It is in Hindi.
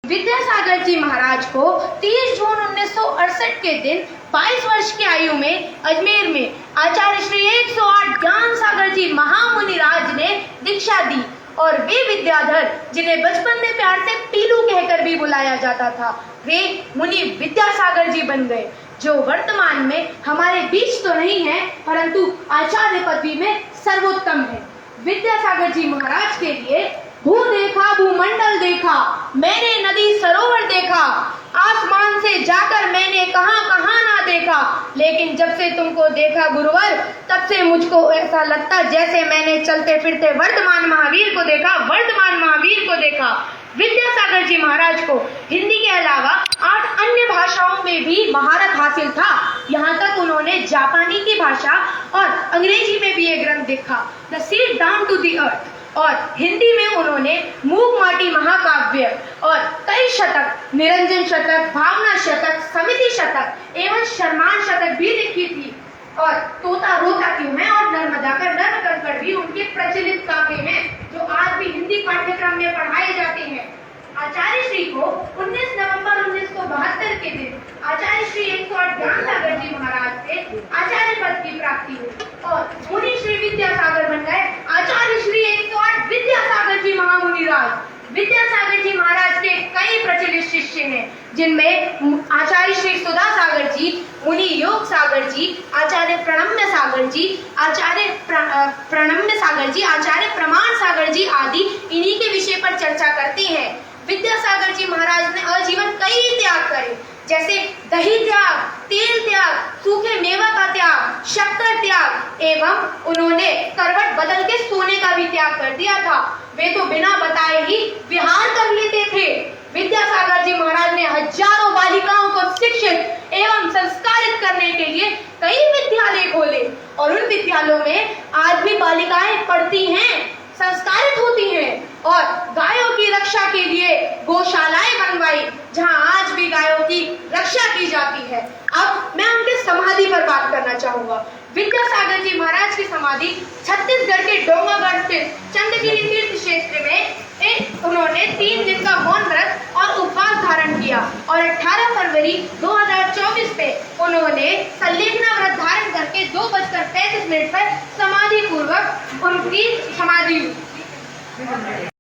विद्यासागर जी महाराज को 30 जून 1968 के दिन 22 वर्ष की आयु में अजमेर में आचार्य श्री 108 ज्ञान सागर जी महामुनिराज ने दीक्षा दी और वे विद्याधर जिन्हें बचपन में प्यार से पीलू कहकर भी बुलाया जाता था, वे मुनि विद्यासागर जी बन गए, जो वर्तमान में हमारे बीच तो नहीं है परंतु आचार्य पदवी में सर्वोत्तम है। विद्यासागर जी महाराज के लिए भू देखा, भूमंडल देखा, मैंने नदी सरोवर देखा, आसमान से जाकर मैंने कहां कहां ना देखा, लेकिन जब से तुमको देखा गुरुवर तब से मुझको ऐसा लगता जैसे मैंने चलते फिरते वर्तमान महावीर को देखा, वर्तमान महावीर को देखा। विद्यासागर जी महाराज को हिंदी के अलावा 8 अन्य भाषाओं में भी महारत हासिल था। यहाँ तक उन्होंने जापानी की भाषा और अंग्रेजी में भी ये ग्रंथ देखा, the seed down to the earth, और हिंदी में उन्होंने मूक माटी महाकाव्य और कई शतक, निरंजन शतक, भावना शतक, समिति शतक एवं शर्मान शतक भी लिखी थी। और तोता रोता क्यों है और नर्मदा का नर्म कंकड़ भी उनके प्रचलित काव्य हैं, जो आज भी हिंदी पाठ्यक्रम में पढ़ाए जाते हैं। आचार्य श्री को 19 नवंबर 1972 के दिन आचार्य श्री 108 ज्ञान सागर जी महाराज से आचार्य पद की प्राप्ति हुई और मुनि श्री विद्यासागर बन गए आचार्य श्री 108 विद्यासागर जी महामुनिराज। विद्यासागर जी महाराज के कई प्रचलित शिष्य हैं, जिनमें आचार्य श्री सुधा सागर जी, मुनि योग सागर जी, आचार्य प्रणम्य सागर जी, आचार्य प्रणम्य सागर जी, आचार्य प्रमाण सागर जी आदि इन्हीं के विषय पर चर्चा करते हैं। विद्यासागर जी महाराज ने आजीवन कई त्याग करे, जैसे दही त्याग, तेल त्याग, सूखे मेवा का त्याग, शक्कर त्याग एवं उन्होंने करवट बदल के सोने का भी त्याग कर दिया था। वे तो बिना बताए ही विहार कर लेते थे। विद्यासागर जी महाराज ने हजारों बालिकाओं को शिक्षित एवं संस्कारित करने के लिए कई विद्यालय खोले और उन विद्यालयों में आज भी बालिकाएं पढ़ती हैं, संस्कारित होती हैं और गायों की रक्षा के लिए गौशालाएं बनवाई, जहां आज भी गायों की रक्षा की जाती है। अब मैं उनके समाधि पर बात करना चाहूंगा। विद्यासागर जी महाराज की समाधि छत्तीसगढ़ के डोंगरगढ़ स्थित चंद्रगिरी तीर्थ क्षेत्र में उन्होंने 3 दिन का मौन व्रत और उपवास धारण किया और 18 फरवरी 2024 पे उन्होंने संलेखना व्रत धारण करके 2:35 पर समाधि पूर्वक उनकी समाधि